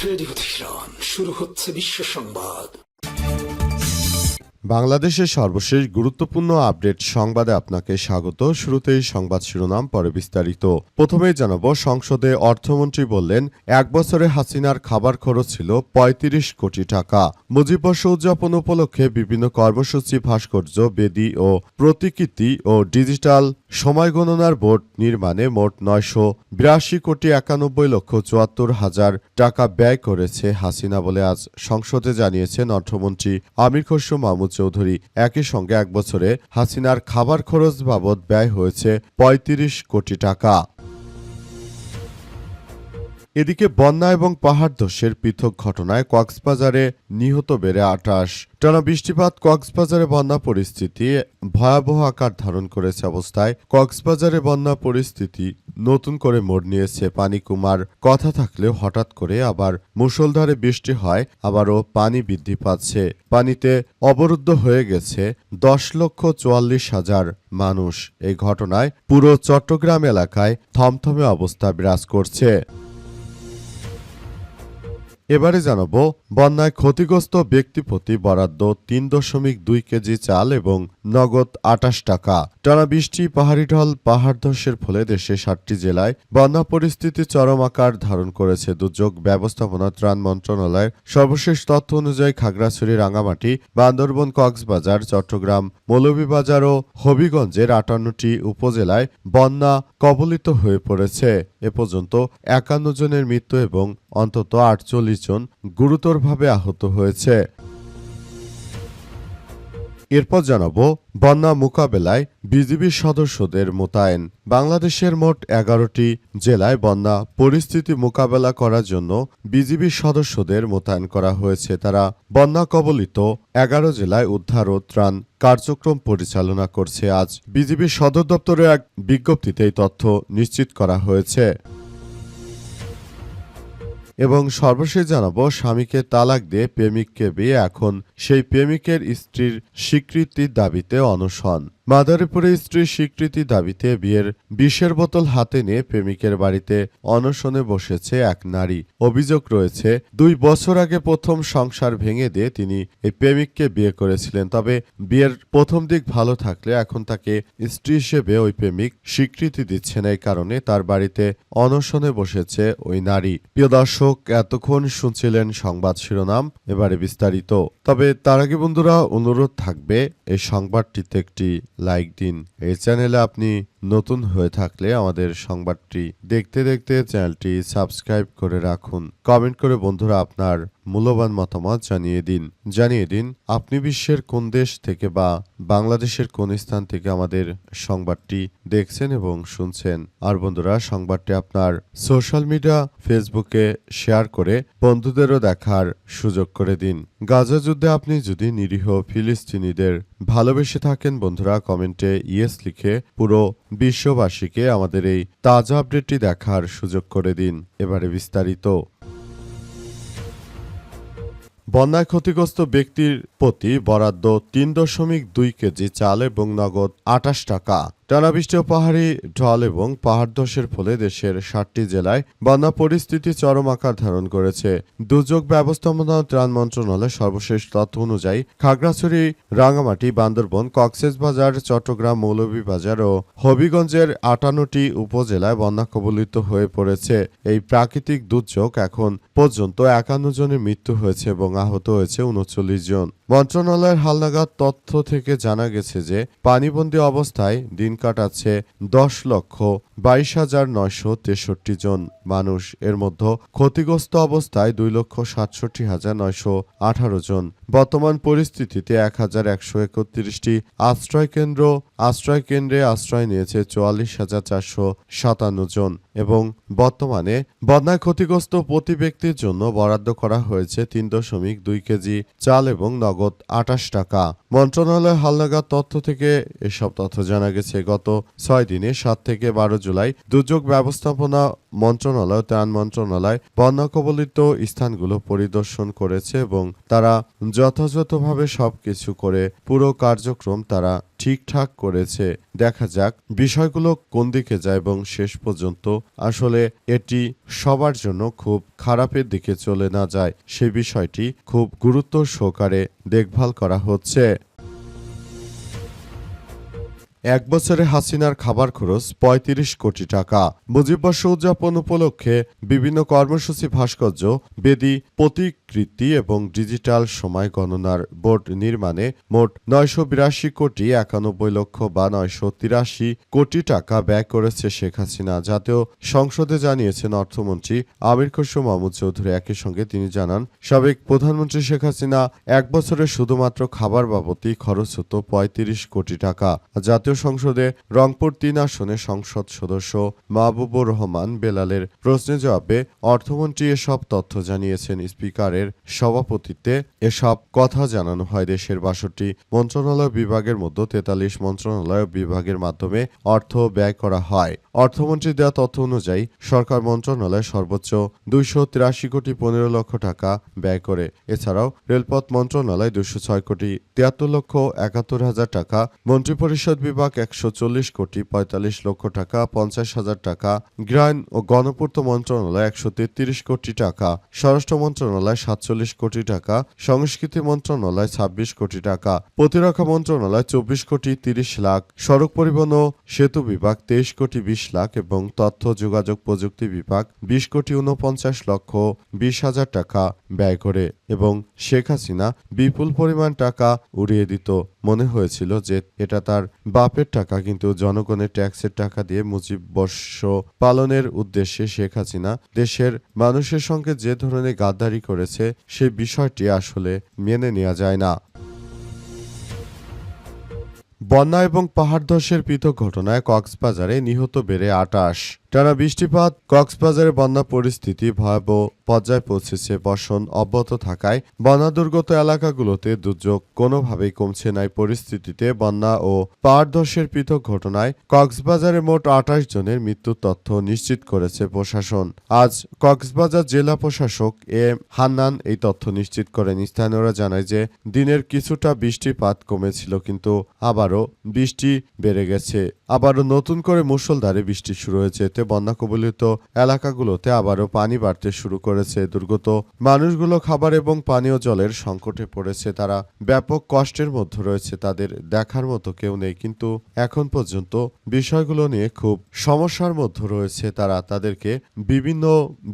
Radio Tehran, শুরু হচ্ছে বিশ্ব সংবাদ। বাংলাদেশের সর্বশেষ গুরুত্বপূর্ণ আপডেট সংবাদে আপনাকে স্বাগত। শুরুতেই সংবাদ শিরোনাম, পরে বিস্তারিত। প্রথমেই জানাবো, সংসদে অর্থমন্ত্রী বললেন 1 বছরে হাসিনার খাবার খরচ ছিল ৩৫ কোটি টাকা। মুজিববর্ষ উদযাপন উপলক্ষে বিভিন্ন কর্মসূচি, ভাস্কর্য, বেদি ও প্রতিকৃতি ও ডিজিটাল সময় গণনার বোর্ড নির্মাণে মোট ৯৮২ কোটি ৯১ লক্ষ ৭৪ হাজার টাকা ব্যয় করেছে হাসিনা বলে আজ সংসদে জানিয়েছেন অর্থমন্ত্রী আমির খসরু মাহমুদ চৌধুরী। একই সঙ্গে 1 বছরে হাসিনার খাবার খরচ বাবদ ব্যয় হয়েছে ৩৫ কোটি টাকা। এদিকে বন্যা এবং পাহাড় ধসের পৃথক ঘটনায় কক্সবাজারে নিহত বেড়ে ২৮। টানা বৃষ্টিপাত কক্সবাজারে বন্যা পরিস্থিতি ভয়াবহ আকার ধারণ করেছে। অবস্থায় কক্সবাজারে বন্যা পরিস্থিতি নতুন করে মোড় নিয়েছে। পানি কমার কথা থাকলেও হঠাৎ করে আবার মুষলধারে বৃষ্টি হয়, আবারও পানি বৃদ্ধি পাচ্ছে। পানিতে অবরুদ্ধ হয়ে গেছে ১০,৪৪,০০০ মানুষ। এই ঘটনায় পুরো চট্টগ্রাম এলাকায় থমথমে অবস্থা বিরাজ করছে। এবারে জানাবো, বন্যায় ক্ষতিগ্রস্ত ব্যক্তিপ্রতি বরাদ্দ ৩.২ কেজি চাল এবং নগদ ২৮ টাকা। টানা বৃষ্টি, পাহাড়ি ঢল, পাহাড় ধসের ফলে দেশের ৭টি জেলায় বন্যা পরিস্থিতি চরম আকার ধারণ করেছে। দুর্যোগ ব্যবস্থাপনা ত্রাণ মন্ত্রণালয়ের সর্বশেষ তথ্য অনুযায়ী খাগড়াছড়ি, রাঙামাটি, বান্দরবান, কক্সবাজার, চট্টগ্রাম, মৌলভীবাজার ও হবিগঞ্জের ৫৮টি উপজেলায় বন্যা কবলিত হয়ে পড়েছে। এ পর্যন্ত ৫১ জনের মৃত্যু এবং অন্তত ৪৮ জন গুরুতরভাবে আহত হয়েছে। এরপর জানাবো, বন্যা মোকাবেলায় বিজিবির সদস্যদের মোতায়েন। বাংলাদেশের মোট ১১টি জেলায় বন্যা পরিস্থিতি মোকাবেলা করার জন্য বিজিবির সদস্যদের মোতায়েন করা হয়েছে। তারা বন্যা কবলিত ১১ জেলায় উদ্ধার ও ত্রাণ কার্যক্রম পরিচালনা করছে। আজ বিজিবির সদর দপ্তরে এক বিজ্ঞপ্তিতে এই তথ্য নিশ্চিত করা হয়েছে। এবং সর্বশেষ জানাবো, স্বামীকে তালাক দিয়ে প্রেমিককে বিয়ে, এখন সেই প্রেমিকের স্ত্রীর স্বীকৃতির দাবিতে অনশন। মাদারীপুরে স্ত্রীর স্বীকৃতি দাবিতে বিয়ের বিষের বোতল হাতে নিয়ে প্রেমিকের বাড়িতে অনশনে বসেছে এক নারী। অভিযোগ রয়েছে, ২ বছর আগে প্রথম সংসার ভেঙে দিয়ে তিনি এই প্রেমিককে বিয়ে করেছিলেন। তবে বিয়ের প্রথম দিক ভালো থাকলে এখন তাকে স্ত্রী হিসেবে ওই প্রেমিক স্বীকৃতি দিচ্ছে না। এই কারণে তার বাড়িতে অনশনে বসেছে ওই নারী। প্রিয় দর্শক, এতক্ষণ শুনছিলেন সংবাদ শিরোনাম, এবারে বিস্তারিত। তবে তার আগে বন্ধুরা, অনুরোধ থাকবে এই সংবাদটিতে একটি লাইক দিন। এই চ্যানেলে আপনি নতুন হয়ে থাকলে আমাদের সংবাদটি দেখতে দেখতে চ্যানেলটি সাবস্ক্রাইব করে রাখুন। কমেন্ট করে বন্ধুরা আপনার মূল্যবান মতামত জানিয়ে দিন আপনি বিশ্বের কোন দেশ থেকে বা বাংলাদেশের কোন স্থান থেকে আমাদের সংবাদটি দেখছেন এবং শুনছেন। আর বন্ধুরা, সংবাদটি আপনার সোশ্যাল মিডিয়া ফেসবুকে শেয়ার করে বন্ধুদেরও দেখার সুযোগ করে দিন। গাজা যুদ্ধে আপনি যদি নিরীহ ফিলিস্তিনিদের ভালোবেসে থাকেন, বন্ধুরা কমেন্টে ইয়েস লিখে পুরো বিশ্ববাসীকে আমাদের এই তাজা আপডেটটি দেখার সুযোগ করে দিন। এবারে বিস্তারিত। বন্যায় ক্ষতিগ্রস্ত ব্যক্তির প্রতি বরাদ্দ ৩.২ কেজি চাল এবং নগদ ২৮ টাকা। টানা বৃষ্টি ও পাহাড়ি ঢল এবং পাহাড় ধসের ফলে দেশের ৭টি জেলায় বন্যা পরিস্থিতি চরম আকার ধারণ করেছে। দুর্যোগ ব্যবস্থাপনা ত্রাণ মন্ত্রণালয়ের সর্বশেষ তথ্য অনুযায়ী খাগড়াছড়ি, রাঙামাটি, বান্দরবান, কক্সবাজার, চট্টগ্রাম, মৌলভীবাজার ও হবিগঞ্জের ৫৮টি উপজেলায় বন্যা কবলিত হয়ে পড়েছে। এই প্রাকৃতিক দুর্যোগ এখন পর্যন্ত ৫১ জনের মৃত্যু হয়েছে এবং আহত হয়েছে ৩৯ জন। মন্ত্রণালয়ের হালনাগাদ তথ্য থেকে জানা গেছে যে পানিবন্দী অবস্থায় দিন কাটাচ্ছে ১০,২২,৯৬৩ জন মানুষ। এর মধ্যে ক্ষতিগ্রস্ত অবস্থায় ২,৬৭,৯১৮ জন। বর্তমান পরিস্থিতিতে ১,১৩১টি আশ্রয়কেন্দ্রে আশ্রয় নিয়েছে ৪৪,৪৫৭ জন এবং বর্তমানে বন্যায় ক্ষতিগ্রস্ত প্রতি ব্যক্তির জন্য বরাদ্দ করা হয়েছে ৩.২ কেজি চাল এবং নগদ ২৮ টাকা। মন্ত্রণালয়ের হালনাগাদ তথ্য থেকে এসব তথ্য জানা গেছে। গত ৬ দিনে ৭ থেকে ১২ জুলাই দুর্যোগ ব্যবস্থাপনা মন্ত্রণালয়, ত্রাণ মন্ত্রণালয় বন্যা কবলিত স্থানগুলো পরিদর্শন করেছে এবং তারা যথাযথভাবে সবকিছু করে পুরো কার্যক্রম তারা ঠিকঠাক করেছে। দেখা যাক বিষয়গুলো কোন দিকে যায় এবং শেষ পর্যন্ত আসলে এটি সবার জন্য খুব খারাপের দিকে চলে না যায় সে বিষয়টি খুব গুরুত্ব সহকারে দেখভাল করা হচ্ছে। এক বছরে হাসিনার খাবার খরচ ৩৫ কোটি টাকা। মুজিববর্ষ উদযাপন উপলক্ষে বিভিন্ন কর্মসূচি, ভাস্কর্য, বেদি, প্রতিকৃতি এবং ডিজিটাল সময় গণনার বোর্ড নির্মাণে মোট ৯৮২ কোটি ৯১ লক্ষ বা ৯৮৩ কোটি টাকা ব্যয় করেছে শেখ হাসিনা। জাতীয় সংসদে জানিয়েছেন অর্থমন্ত্রী আমির খসরু মাহমুদ চৌধুরী। একই সঙ্গে তিনি জানান, সাবেক প্রধানমন্ত্রী শেখ হাসিনা এক বছরে শুধুমাত্র খাবার বাবদই খরচ হতো ৩৫ কোটি টাকা। জাতীয় সংসদে রংপুর ৩ আসনে সংসদ সদস্য মাহবুবুর রহমান বেলালের প্রশ্নের জবাবে অর্থমন্ত্রী এসব তথ্য জানিয়েছেন। স্পিকারের সভাপতিত্বে এসব কথা জানানো হয়। দেশের ৬২ মন্ত্রণালয় বিভাগের মধ্যে ৪৩ মন্ত্রণালয় বিভাগের মাধ্যমে অর্থ ব্যয় করা হয়। অর্থমন্ত্রী দেওয়া তথ্য অনুযায়ী সরকার মন্ত্রণালয় সর্বোচ্চ ২৮৩ কোটি ১৫ লক্ষ টাকা ব্যয় করে। এছাড়াও রেলপথ মন্ত্রণালয় ২০৬ কোটি ৭৩ লক্ষ ৭১ হাজার টাকা, মন্ত্রিপরিষদ বিভাগ ১৪০ কোটি ৪৫ লক্ষ টাকা ৫০ হাজার টাকা, গ্রাম ও গণপূর্ত মন্ত্রণালয় ১৩৩ কোটি টাকা, স্বরাষ্ট্র মন্ত্রণালয় ৪৭ কোটি টাকা, সংস্কৃতি মন্ত্রণালয় ২৬ কোটি টাকা, প্রতিরক্ষা মন্ত্রণালয় ২৪ কোটি ৩০ লাখ, সড়ক পরিবহন ও সেতু বিভাগ ২৩ কোটি ২০ লাখ এবং তথ্য যোগাযোগ প্রযুক্তি বিভাগ ২০ কোটি ৪৯ লক্ষ ২০ হাজার টাকা ব্যয় করে। এবং শেখ হাসিনা বিপুল পরিমাণ টাকা উড়িয়ে দিত। মনে হয়েছিল যে এটা তার বাপের টাকা, কিন্তু জনগণের ট্যাক্সের টাকা দিয়ে মুজিববর্ষ পালনের উদ্দেশ্যে শেখ হাসিনা দেশের মানুষের সঙ্গে যে ধরনের গাদ্দারি করেছে সেই বিষয়টি আসলে মেনে নেওয়া যায় না। বন্যা এবং পাহাড় ধসের পৃথক ঘটনায় কক্সবাজারে নিহত বেড়ে ২৮। টানা বৃষ্টিপাত কক্সবাজারে বন্যা পরিস্থিতি ভয়াবহ পর্যায়ে পৌঁছেছে। বর্ষণ অব্যাহত থাকায় বন্যা দুর্গত এলাকাগুলোতে দুর্যোগ কোনোভাবেই কমছে না। এই পরিস্থিতিতে বন্যা ও পাহাড় ধসের পৃথক ঘটনায় কক্সবাজারে মোট ২৮ জনের মৃত্যুর তথ্য নিশ্চিত করেছে প্রশাসন। আজ কক্সবাজার জেলা প্রশাসক এম হান্নান এই তথ্য নিশ্চিত করেন। স্থানীয়রা জানায় যে দিনের কিছুটা বৃষ্টিপাত কমেছিল, কিন্তু আবারও বৃষ্টি বেড়ে গেছে। আবারও নতুন করে মুষলধারে বৃষ্টি শুরু হয়েছে। এতে বন্যা কবলিত এলাকাগুলোতে আবারও পানি বাড়তে শুরু করেছে। দুর্গত মানুষগুলো খাবার এবং পানীয় জলের সংকটে পড়েছে। তারা ব্যাপক কষ্টের মধ্যে রয়েছে। তাদের দেখার মতো কেউ নেই, কিন্তু এখন পর্যন্ত বিষয়গুলো নিয়ে খুব সমস্যার মধ্যে রয়েছে তারা। তাদেরকে বিভিন্ন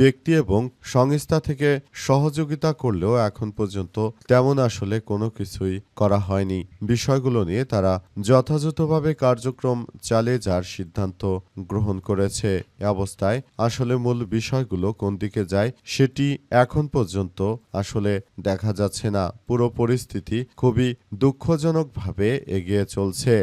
ব্যক্তি এবং সংস্থা থেকে সহযোগিতা করলেও এখন পর্যন্ত তেমন আসলে কোনো কিছুই করা হয়নি। বিষয়গুলো নিয়ে তারা যথাযথভাবে কার্যক্রম চালিয়ে যাওয়ার সিদ্ধান্ত গ্রহণ করেছে। এ অবস্থায় আসলে মূল বিষয়গুলো কোন দিকে যায় সেটি এখন পর্যন্ত আসলে দেখা যাচ্ছে না। পুরো পরিস্থিতি খুবই দুঃখজনকভাবে এগিয়ে চলছে।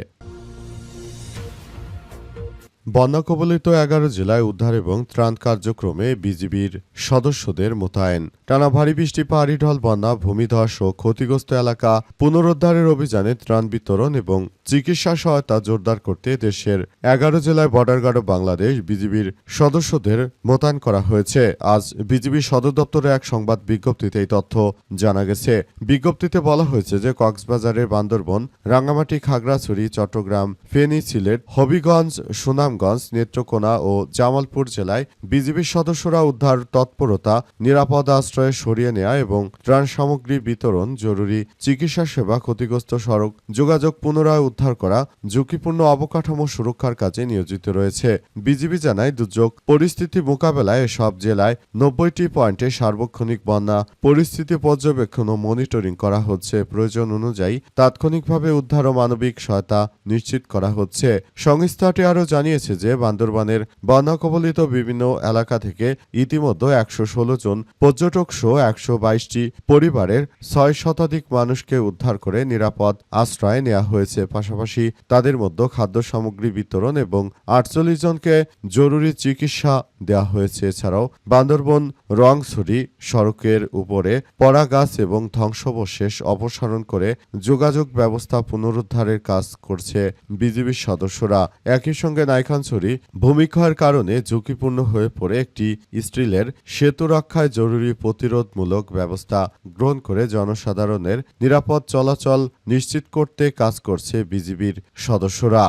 বন্যা কবলিত ১১ জেলায় উদ্ধার এবং ত্রাণ কার্যক্রমে বিজিবির সদস্যদের মোতায়েন। টানা ভারী বৃষ্টি, পাহাড়ি ঢল, বন্যা, ভূমিধস ও ক্ষতিগ্রস্ত এলাকা পুনরুদ্ধারের অভিযানে ত্রাণ বিতরণ এবং চিকিৎসা সহায়তা জোরদার করতে দেশের ১১ জেলায় বর্ডার গার্ড অব বাংলাদেশ বিজিবির সদস্যদের মোতায়েন করা হয়েছে। আজ বিজিবি সদর দপ্তরে এক সংবাদ বিজ্ঞপ্তিতে এই তথ্য জানা গেছে। বিজ্ঞপ্তিতে বলা হয়েছে যে কক্সবাজারের বান্দরবন, রাঙ্গামাটি, খাগড়াছড়ি, চট্টগ্রাম, ফেনী, সিলেট, হবিগঞ্জ, সুনামগঞ্জ, নেত্রকোনা ও জামালপুর জেলায় বিজিবির সদস্যরা উদ্ধার তৎপরতা, নিরাপদ আশ্রয়ে সরিয়ে নেওয়া এবং ত্রাণ সামগ্রী বিতরণ, জরুরি চিকিৎসা সেবা, ক্ষতিগ্রস্ত সড়ক যোগাযোগ পুনরায় উদ্ধার করা, ঝুঁকিপূর্ণ অবকাঠামো সুরক্ষার কাজে নিয়োজিত রয়েছে। বিজিবি জানায়, দুর্যোগ পরিস্থিতি মোকাবেলায় এসব জেলায় ৯০টি পয়েন্টে সার্বক্ষণিক বন্যা পরিস্থিতি পর্যবেক্ষণ ও মনিটরিং করা হচ্ছে। প্রয়োজন অনুযায়ী তাৎক্ষণিকভাবে উদ্ধার ও মানবিক সহায়তা নিশ্চিত করা হচ্ছে। সংস্থাটি আরও জানিয়েছে যে বান্দরবানের বন্যা কবলিত বিভিন্ন এলাকা থেকে ইতিমধ্যে ১১৬ জন পর্যটক সহ ১২২টি পরিবারের ৬ শতাধিক মানুষকে উদ্ধার করে নিরাপদ আশ্রয় নেওয়া হয়েছে। পাশাপাশি তাদের মধ্যে খাদ্য সামগ্রী বিতরণ এবং ৪৮ জনকে জরুরি চিকিৎসা দেওয়া হয়েছে। এছাড়াও বান্দরবন রংছড়ি সড়কের উপরে পড়া গাছ এবং ধ্বংসাবশেষ অপসারণ করে যোগাযোগ ব্যবস্থা পুনরুদ্ধারের কাজ করছে বিজিবির সদস্যরা। একই সঙ্গে নাইখান খাগড়াছড়ি ভূমিক্ষয়ের কারণে ঝুঁকিপূর্ণ হয়ে পড়ে একটি স্টিলের সেতু রক্ষায় জরুরি প্রতিরোধমূলক ব্যবস্থা গ্রহণ করে জনসাধারণের নিরাপদ চলাচল নিশ্চিত করতে কাজ করছে বিজিবির সদস্যরা।